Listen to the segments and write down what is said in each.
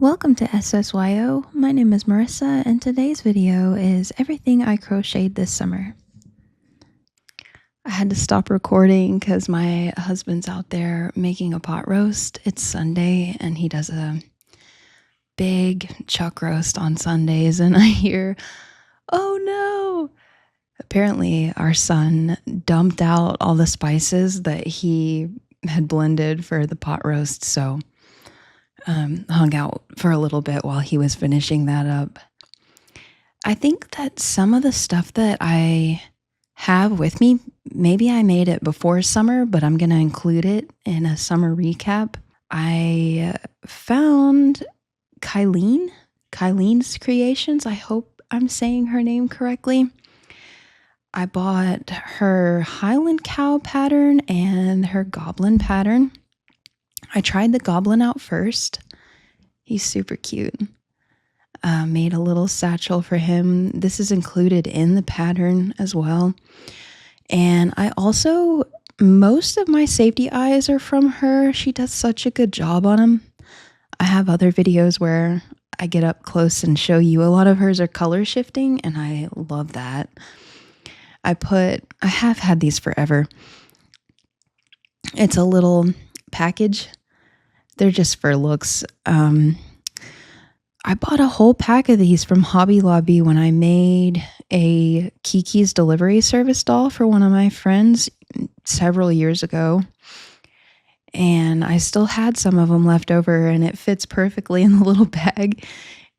Welcome to SSYO. My name is Marissa, and today's video is everything I crocheted this summer. I had to stop recording because my husband's out there making a pot roast. It's Sunday, and he does a big chuck roast on Sundays, and I hear, "Oh no!" Apparently, our son dumped out all the spices that he had blended for the pot roast, so hung out for a little bit while he was finishing that up. I think that some of the stuff that I have with me, maybe I made it before summer, but I'm going to include it in a summer recap. I found Kylene's Creations. I hope I'm saying her name correctly. I bought her Highland Cow pattern and her Goblin pattern. I tried the Goblin out first. He's super cute. Made a little satchel for him. This is included in the pattern as well. And I also, most of my safety eyes are from her. She does such a good job on them. I have other videos where I get up close and show you. A lot of hers are color shifting, and I love that. I have had these forever. It's a little package. They're just for looks. I bought a whole pack of these from Hobby Lobby when I made a Kiki's Delivery Service doll for one of my friends several years ago. And I still had some of them left over, and it fits perfectly in the little bag.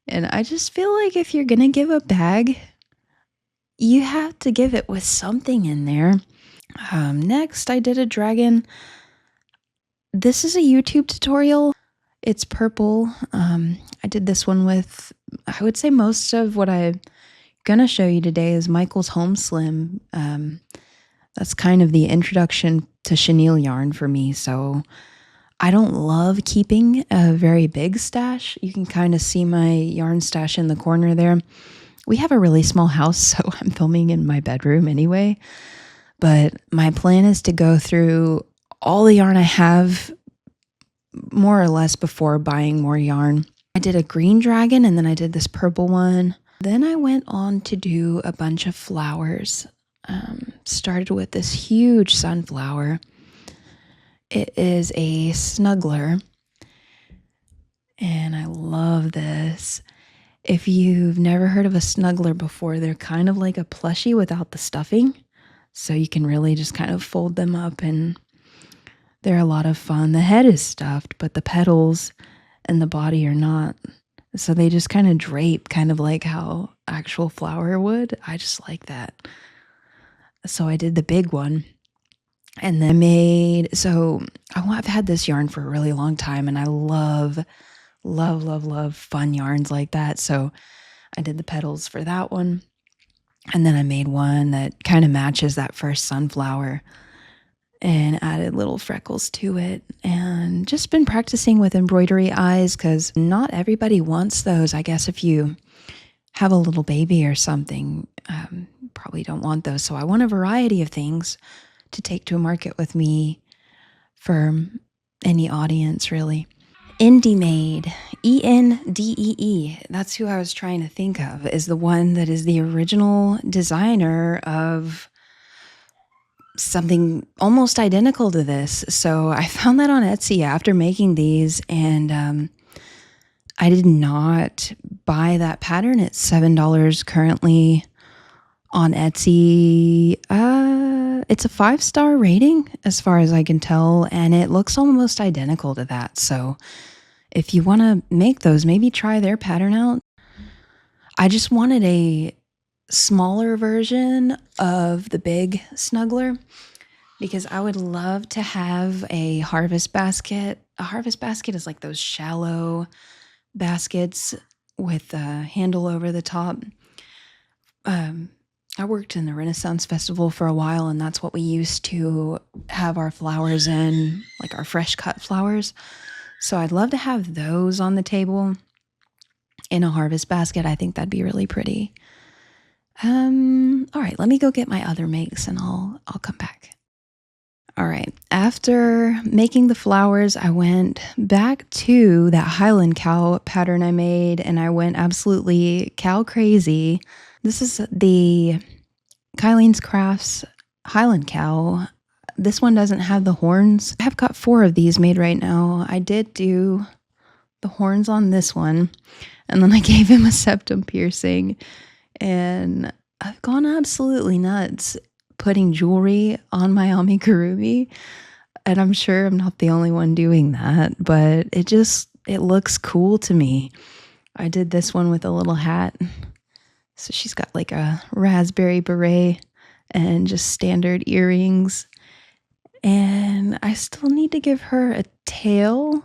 And I just feel like if you're going to give a bag, you have to give it with something in there. Next, I did a dragon. This is a YouTube tutorial. It's purple. I did this one with, I would say most of what I'm going to show you today is Michael's Home Slim. That's kind of the introduction to chenille yarn for me. So I don't love keeping a very big stash. You can kind of see my yarn stash in the corner there. We have a really small house, so I'm filming in my bedroom anyway. But my plan is to go through all the yarn I have more or less before buying more yarn. I did a green dragon, and then I did this purple one. Then I went on to do a bunch of flowers. Started with this huge sunflower. It is a Snuggler, and I love this. If you've never heard of a Snuggler before, they're kind of like a plushie without the stuffing. So you can really just kind of fold them up, and they're a lot of fun. The head is stuffed, but the petals and the body are not. So they just kind of drape, kind of like how actual flower would. I just like that. So I did the big one. And then I've had this yarn for a really long time, and I love fun yarns like that. So I did the petals for that one. And then I made one that kind of matches that first sunflower and added little freckles to it, and just been practicing with embroidery eyes because not everybody wants those. I guess if you have a little baby or something, probably don't want those. So I want a variety of things to take to a market with me for any audience, really. Indie Made, ENDEE, that's who I was trying to think of, is the one that is the original designer of something almost identical to this. So I found that on Etsy after making these, and I did not buy that pattern. It's $7 currently on Etsy. It's a 5-star rating as far as I can tell, and it looks almost identical to that. So if you want to make those, maybe try their pattern out. I just wanted a smaller version of the big Snuggler because I would love to have a harvest basket. A harvest basket is like those shallow baskets with a handle over the top. I worked in the Renaissance Festival for a while, and that's what we used to have our flowers in, like our fresh cut flowers. So I'd love to have those on the table in a harvest basket. I think that'd be really pretty. All right, let me go get my other makes, and I'll come back. All right. After making the flowers, I went back to that Highland cow pattern I made, and I went absolutely cow crazy. This is the Kylie's Crafts Highland cow. This one doesn't have the horns. I have got 4 of these made right now. I did do the horns on this one, and then I gave him a septum piercing, and I've gone absolutely nuts putting jewelry on my amigurumi, and I'm sure I'm not the only one doing that, but it looks cool to me. I did this one with a little hat. So she's got like a raspberry beret and just standard earrings. And I still need to give her a tail.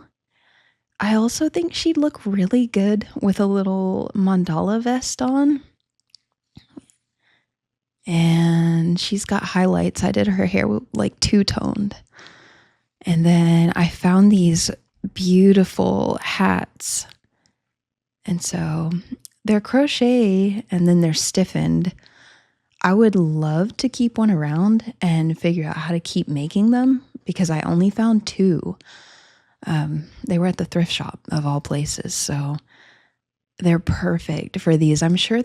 I also think she'd look really good with a little mandala vest on. And she's got highlights. I did her hair like two-toned. And then I found these beautiful hats. And so they're crochet and then they're stiffened. I would love to keep one around and figure out how to keep making them because I only found 2. They were at the thrift shop of all places. So they're perfect for these. I'm sure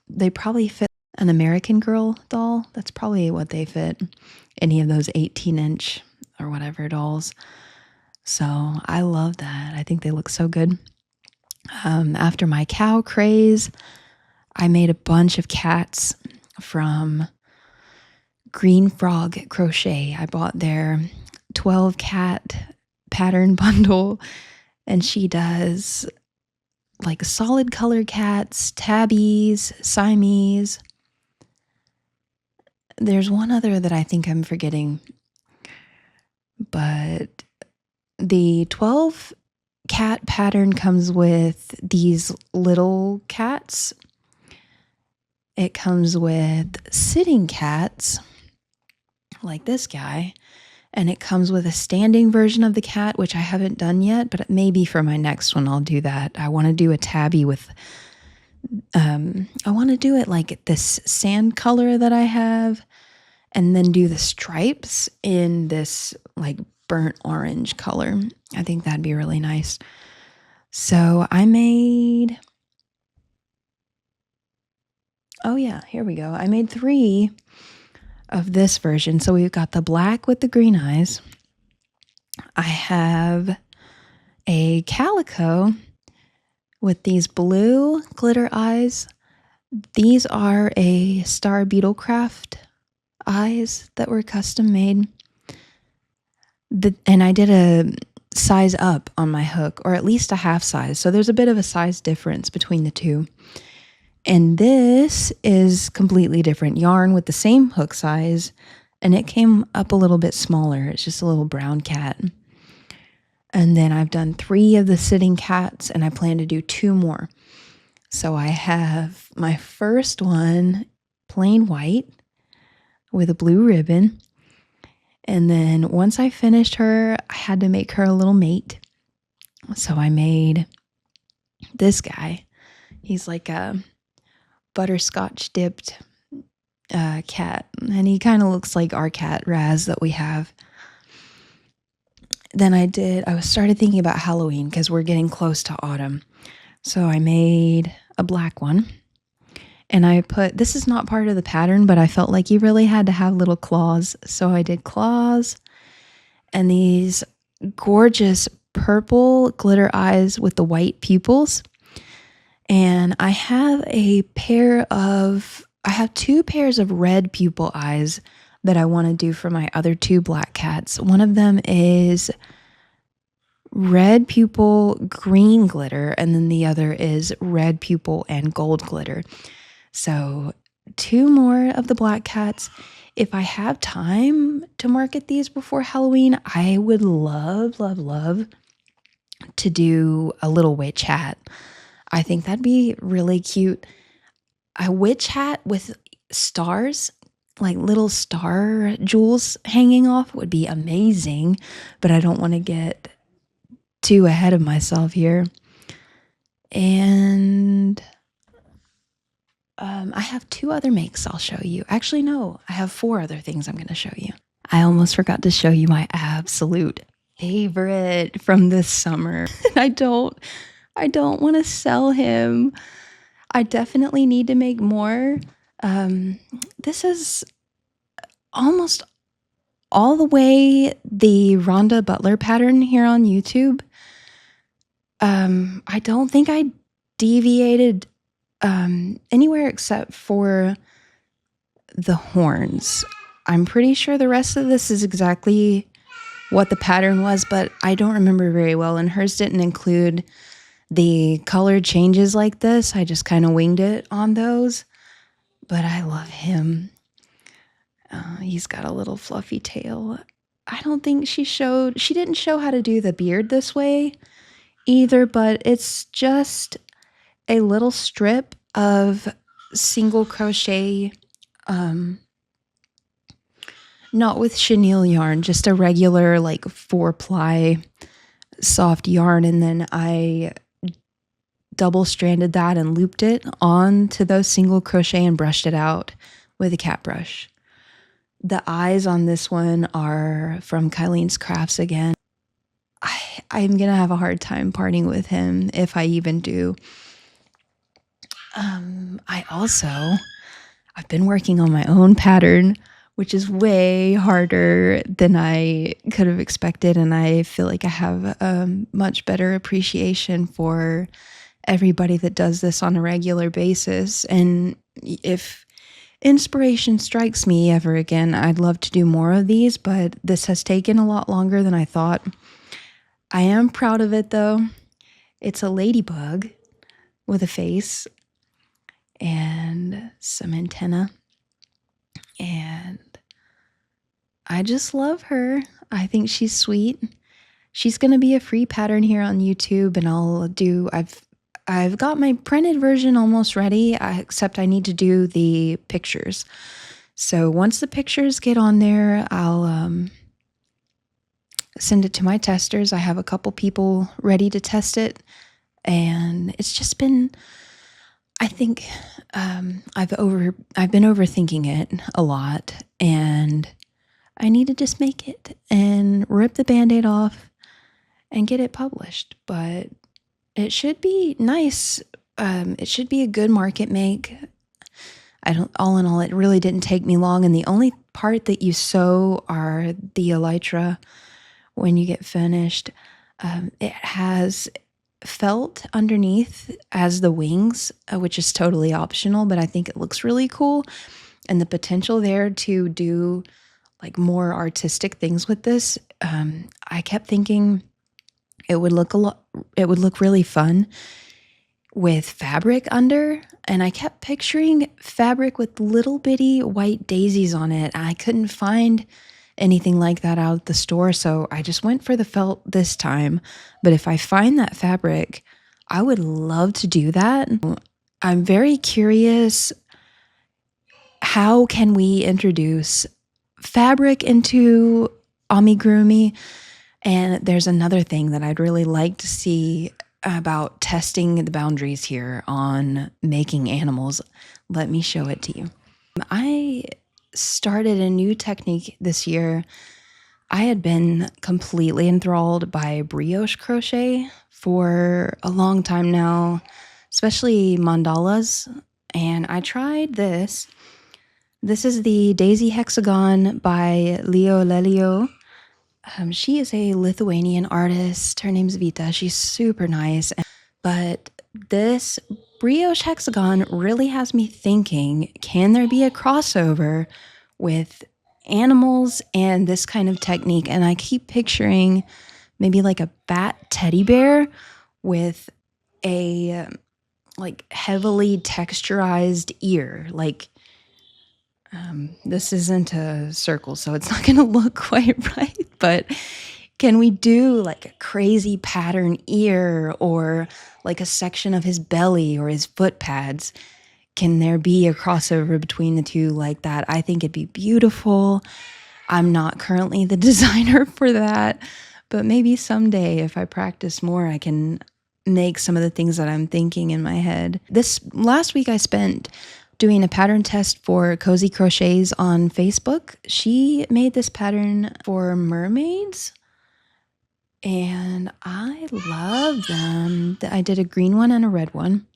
they probably fit an American Girl doll. That's probably what they fit. Any of those 18-inch or whatever dolls. So I love that. I think they look so good. After my cow craze, I made a bunch of cats from Green Frog Crochet. I bought their 12 cat pattern bundle, and she does like solid color cats, tabbies, Siamese. There's one other that I think I'm forgetting, but the 12 cat pattern comes with these little cats. It comes with sitting cats, like this guy, and it comes with a standing version of the cat, which I haven't done yet, but maybe for my next one I'll do that. I want to do a tabby with, I want to do it like this sand color that I have, and then do the stripes in this like burnt orange color. I think that'd be really nice. So I made, oh yeah, here we go. I made 3 of this version. So we've got the black with the green eyes. I have a calico with these blue glitter eyes. These are a Star Beetlecraft eyes that were custom made. And I did a size up on my hook, or at least a half size. So there's a bit of a size difference between the 2. And this is completely different yarn with the same hook size, and it came up a little bit smaller. It's just a little brown cat. And then I've done 3 of the sitting cats, and I plan to do 2 more. So I have my first one plain white with a blue ribbon. And then once I finished her, I had to make her a little mate. So I made this guy. He's like a butterscotch dipped cat, and he kind of looks like our cat Raz that we have. Then I started thinking about Halloween because we're getting close to autumn. So I made a black one, and this is not part of the pattern, but I felt like you really had to have little claws. So I did claws and these gorgeous purple glitter eyes with the white pupils. And I have 2 pairs of red pupil eyes that I want to do for my other 2 black cats. One of them is red pupil, green glitter, and then the other is red pupil and gold glitter. So 2 more of the black cats. If I have time to market these before Halloween, I would love, love, love to do a little witch hat. I think that'd be really cute. A witch hat with stars, like little star jewels hanging off, would be amazing, but I don't want to get too ahead of myself here. And I have 2 other makes I'll show you. Actually, no, I have 4 other things I'm going to show you. I almost forgot to show you my absolute favorite from this summer. I don't want to sell him. I definitely need to make more. This is almost all the way the Rhonda Butler pattern here on YouTube. I don't think I deviated anywhere except for the horns. I'm pretty sure the rest of this is exactly what the pattern was, but I don't remember very well, and hers didn't include the color changes like this. I just kind of winged it on those, but I love him. He's got a little fluffy tail. I don't think she didn't show how to do the beard this way either, but it's just a little strip of single crochet, not with chenille yarn, just a regular like 4-ply soft yarn, and then I double stranded that and looped it onto those single crochet and brushed it out with a cat brush. The eyes on this one are from Kylene's Crafts again. I'm gonna have a hard time parting with him if I even do. I've been working on my own pattern, which is way harder than I could have expected, and I feel like I have a much better appreciation for everybody that does this on a regular basis. And if inspiration strikes me ever again, I'd love to do more of these, but this has taken a lot longer than I thought. I am proud of it though. It's a ladybug with a face and some antenna, and I just love her. I think she's sweet. She's going to be a free pattern here on YouTube, and I've got my printed version almost ready, except I need to do the pictures. So once the pictures get on there, I'll send it to my testers. I have a couple people ready to test it, and it's just been, I think, I've been overthinking it a lot, and I need to just make it and rip the Band-Aid off and get it published. But it should be nice. It should be a good market make. All in all, it really didn't take me long. And the only part that you sew are the elytra when you get finished. It has felt underneath as the wings, which is totally optional, but I think it looks really cool. And the potential there to do like more artistic things with this. I kept thinking it would look really fun with fabric under, and I kept picturing fabric with little bitty white daisies on it. I couldn't find anything like that out at the store, so I just went for the felt this time. But if I find that fabric, I would love to do that. I'm very curious, how can we introduce fabric into amigurumi? And there's another thing that I'd really like to see about testing the boundaries here on making animals. Let me show it to you. I started a new technique this year. I had been completely enthralled by brioche crochet for a long time now, especially mandalas. And I tried this. This is the Daisy Hexagon by Leo Lelio. She is a Lithuanian artist. Her name's Vita. She's super nice. But this brioche hexagon really has me thinking, can there be a crossover with animals and this kind of technique? And I keep picturing maybe like a bat teddy bear with a like heavily texturized ear. Like, this isn't a circle, so it's not going to look quite right, but can we do like a crazy pattern ear or like a section of his belly or his foot pads? Can there be a crossover between the two like that? I think it'd be beautiful. I'm not currently the designer for that, but maybe someday if I practice more, I can make some of the things that I'm thinking in my head. This last week I spent doing a pattern test for Cozy Crochets on Facebook. She made this pattern for mermaids, and I love them. I did a green one and a red one.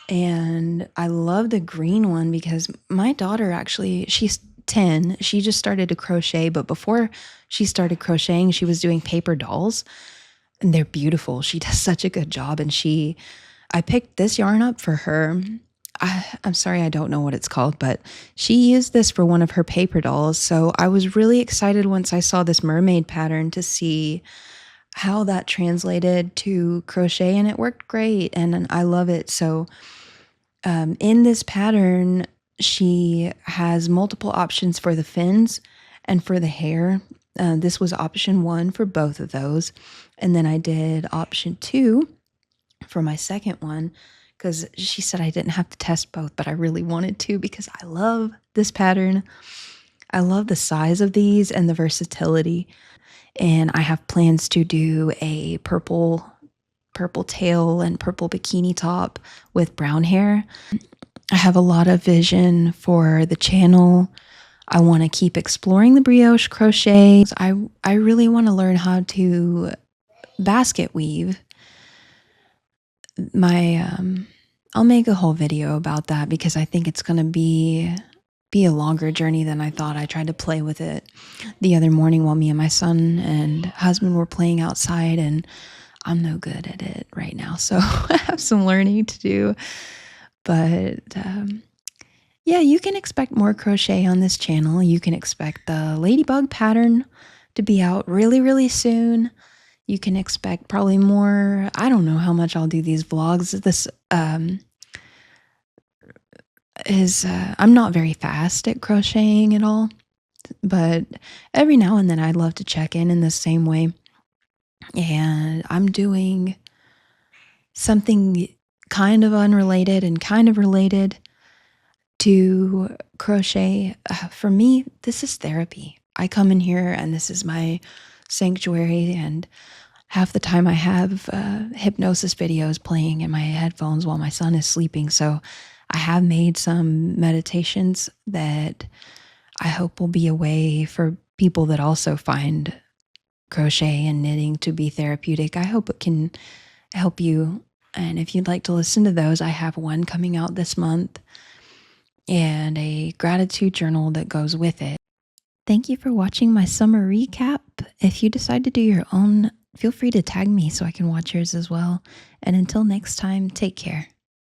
And I love the green one because my daughter actually, she's 10. She just started to crochet, but before she started crocheting, she was doing paper dolls, and they're beautiful. She does such a good job. And I picked this yarn up for her. I'm sorry, I don't know what it's called, but she used this for one of her paper dolls. So I was really excited once I saw this mermaid pattern to see how that translated to crochet, and it worked great. And I love it. So in this pattern, she has multiple options for the fins and for the hair. This was option 1 for both of those. And then I did option 2 for my second one because she said I didn't have to test both, but I really wanted to because I love this pattern. I love the size of these and the versatility. And I have plans to do a purple tail and purple bikini top with brown hair. I have a lot of vision for the channel. I want to keep exploring the brioche crochet. I really want to learn how to basket weave. I'll make a whole video about that because I think it's going to be a longer journey than I thought. I tried to play with it the other morning while me and my son and husband were playing outside, and I'm no good at it right now, so I have some learning to do. But yeah, you can expect more crochet on this channel. You can expect the Ladybug pattern to be out really, really soon. You can expect probably more. I don't know how much I'll do these vlogs. This I'm not very fast at crocheting at all, but every now and then I'd love to check in the same way. And I'm doing something kind of unrelated and kind of related to crochet. For me, this is therapy. I come in here and this is my sanctuary, and half the time I have hypnosis videos playing in my headphones while my son is sleeping. So I have made some meditations that I hope will be a way for people that also find crochet and knitting to be therapeutic. I hope it can help you. And if you'd like to listen to those, I have one coming out this month and a gratitude journal that goes with it. Thank you for watching my summer recap. If you decide to do your own, feel free to tag me so I can watch yours as well. And until next time, take care.